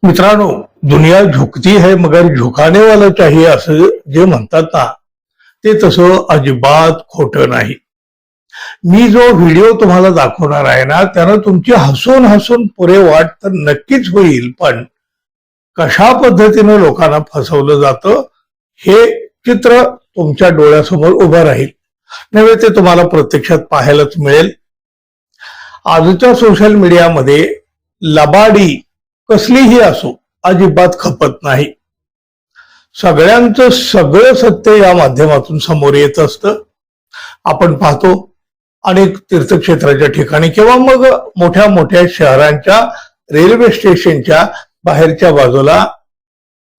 मित्रांनो, दुनिया झुकती है मगर झुकाने वाला चाहिए असं जे म्हणतात ना, ते तसं अजिबात खोटं नाही. मी जो व्हिडिओ तुम्हाला दाखवणार आहे ना, त्यानं तुमची हसून हसून पुरे वाट तर नक्कीच होईल, पण कशा पद्धतीनं लोकांना फसवलं जातं हे चित्र तुमच्या डोळ्यासमोर उभं राहील. नव्हे ते तुम्हाला प्रत्यक्षात पाहायलाच मिळेल. आजच्या सोशल मीडियामध्ये लबाडी कसलीही असो अजिबात खपत नाही. सगळ्यांचं सगळं सत्य या माध्यमातून समोर येत असतं. आपण पाहतो अनेक तीर्थक्षेत्राच्या ठिकाणी किंवा मग मोठ्या मोठ्या शहरांच्या रेल्वे स्टेशनच्या बाहेरच्या बाजूला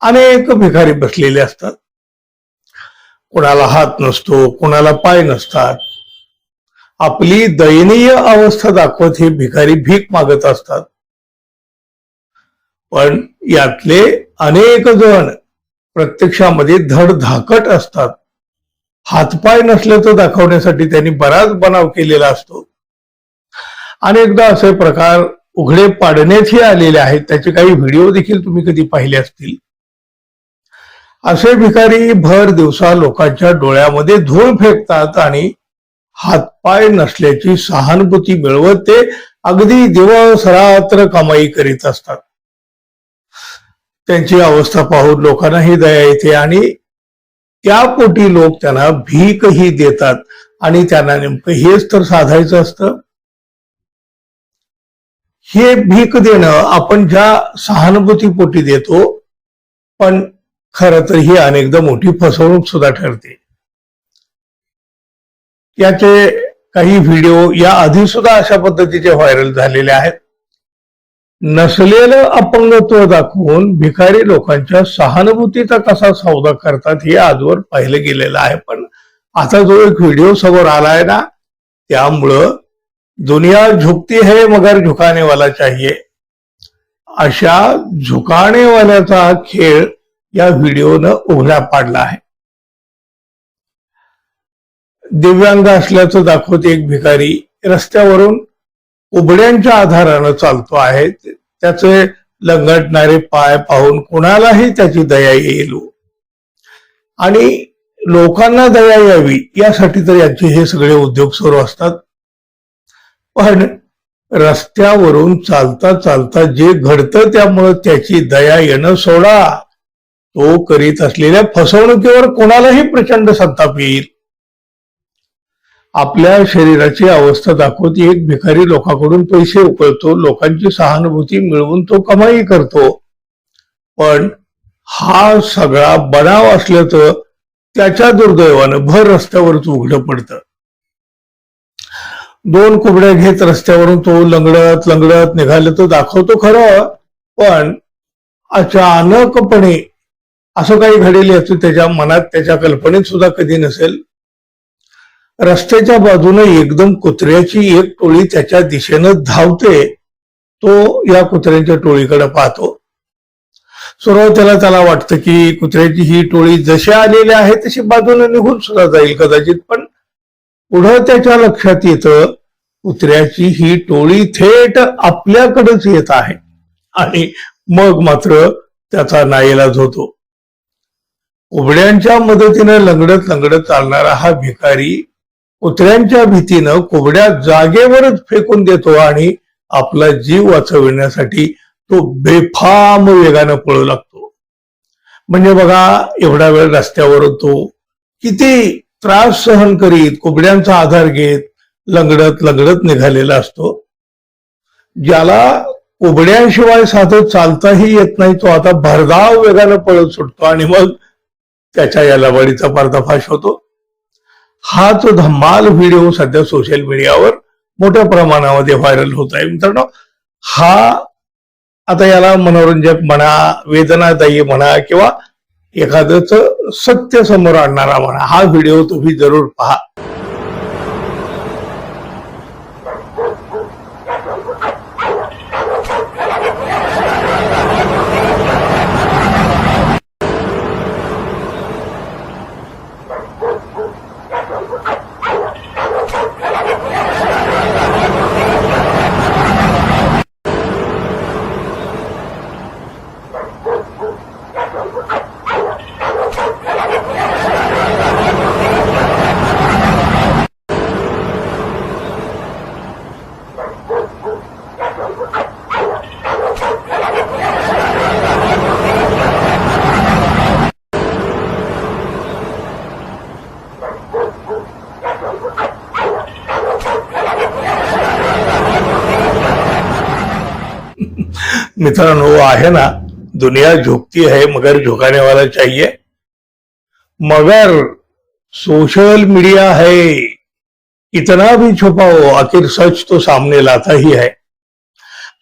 अनेक भिकारी बसलेले असतात. कोणाला हात नसतो, कोणाला पाय नसतात. आपली दयनीय अवस्था दाखवत हे भिकारी भीक मागत असतात. पण यातले अनेक जण प्रत्यक्षामध्ये धडधाकट असतात. हातपाय नसल्याचं दाखवण्यासाठी त्यांनी बराच बनाव केलेला असतो. अनेकदा असे प्रकार उघडे पाडण्यातही आलेले आहेत. त्याचे काही व्हिडिओ देखील तुम्ही कधी पाहिले असतील. असे भिकारी भर दिवसा लोकांच्या डोळ्यामध्ये धूळ फेकतात आणि हातपाय नसल्याची सहानुभूती मिळवत ते अगदी दिवस रात्र कमाई करीत असतात. त्यांची अवस्था पाहून लोकांनाही दया येते आणि त्यापोटी लोक त्यांना भीकही देतात. आणि त्यांना नेमकं हेच तर साधायचं असतं. हे भीक देणं आपण ज्या सहानुभूतीपोटी देतो, पण खरं तर ही अनेकदा मोठी फसवणूक सुद्धा ठरते. याचे काही व्हिडिओ या आधी सुद्धा अशा पद्धतीचे व्हायरल झालेले आहेत. नसलेलं अपंगत्व दाखवून भिकारी लोकांच्या सहानुभूतीचा कसा सौदा करतात हे आजवर पाहिलं गेलेलं आहे. पण आता जो एक व्हिडिओ समोर आलाय ना, त्यामुळं दुनिया झुकती है मगर झुकाने वाला चाहिए अशा झुकानेवाल्याचा खेळ या व्हिडिओनं उघडा पाडला आहे. दिव्यांग असल्याचं दाखवत एक भिकारी रस्त्यावरून उबड्यांच्या आधारानं चालतो आहे. त्याचे लंगटणारे पाय पाहून कुणालाही त्याची दया येईल आणि लोकांना दया यावी यासाठी तर यांचे हे सगळे उद्योग सुरू असतात. पण रस्त्यावरून चालता चालता जे घडतं त्यामुळं त्याची दया येणं सोडा. तो करीत असलेल्या फसवणुकीवर कोणालाही प्रचंड संताप येईल. आपल्या शरीराची अवस्था दाखवत एक भिकारी लोकांकडून पैसे उकळतो, लोकांची सहानुभूती मिळवून तो कमाई करतो. पण हा सगळा बनाव असल्याचं त्याच्या दुर्दैवानं भर रस्त्यावरच उघडं पडतं. 2 कुबड्या घेत रस्त्यावरून तो लंगडत लंगडत निघालं तर दाखवतो खरं, पण अचानकपणे असं काही घडेल याचं त्याच्या मनात, त्याच्या कल्पनेत सुद्धा कधी नसेल. रस्त्याच्या बाजूने एकदम कुत्र्याची एक टोळी त्याच्या दिशेनं धावते. तो या कुत्र्यांच्या टोळीकडे पाहतो. सुरुवातीला त्याला वाटतं की कुत्र्याची ही टोळी जशी आलेली आहे तशी बाजूने निघून सुद्धा जाईल कदाचित. पण पुढं त्याच्या लक्षात येतं कुत्र्याची ही टोळी थेट आपल्याकडेच येत आहे. आणि मग मात्र त्याचा नाईलाज होतो. कुबड्यांच्या मदतीनं लंगडत लंगडत चालणारा हा भिकारी कुत्र्यांच्या भीतीनं कुबड्या जागेवरच फेकून देतो आणि आपला जीव वाचविण्यासाठी तो बेफाम वेगानं पळू लागतो. म्हणजे बघा, एवढा वेळ रस्त्यावर तो किती त्रास सहन करीत कुबड्यांचा आधार घेत लंगडत लंगडत निघालेला असतो. ज्याला कुबड्यांशिवाय साधं चालताही येत नाही तो आता भरधाव वेगानं पळत सुटतो आणि मग त्याच्या या लबाडीचा पर्दाफाश होतो. हाच धम्माल व्हिडिओ सध्या सोशल मीडियावर मोठ्या प्रमाणामध्ये व्हायरल होत आहे. मित्रांनो, हा आता याला मनोरंजक म्हणा, वेदनादायी म्हणा किंवा एखादंच सत्य समोर आणणारा म्हणा, हा व्हिडिओ तुम्ही जरूर पहा. मित्रांनो आहे ना, दुनिया झुकती है मगर झुकाने वाला चाहिए. मगर सोशल मीडिया है, इतना भी छुपाओ आखिर सच तो सामने लाता ही है.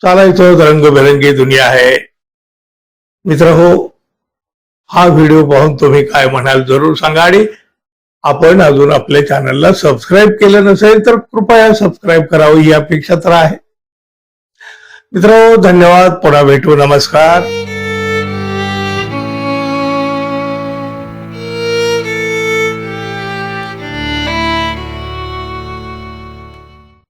चालायचं रंग बेरंगी दुनिया है. मित्र हो, हा व्हिडिओ पाहून तुम्ही काय म्हणाल जरूर सांगा. आणि आपण अजून आपल्या चॅनलला सबस्क्राईब केलं नसेल तर कृपया सबस्क्राईब करावं ही अपेक्षा तर आहे. मित्र धन्यवाद. पुन्हा भेटू. नमस्कार.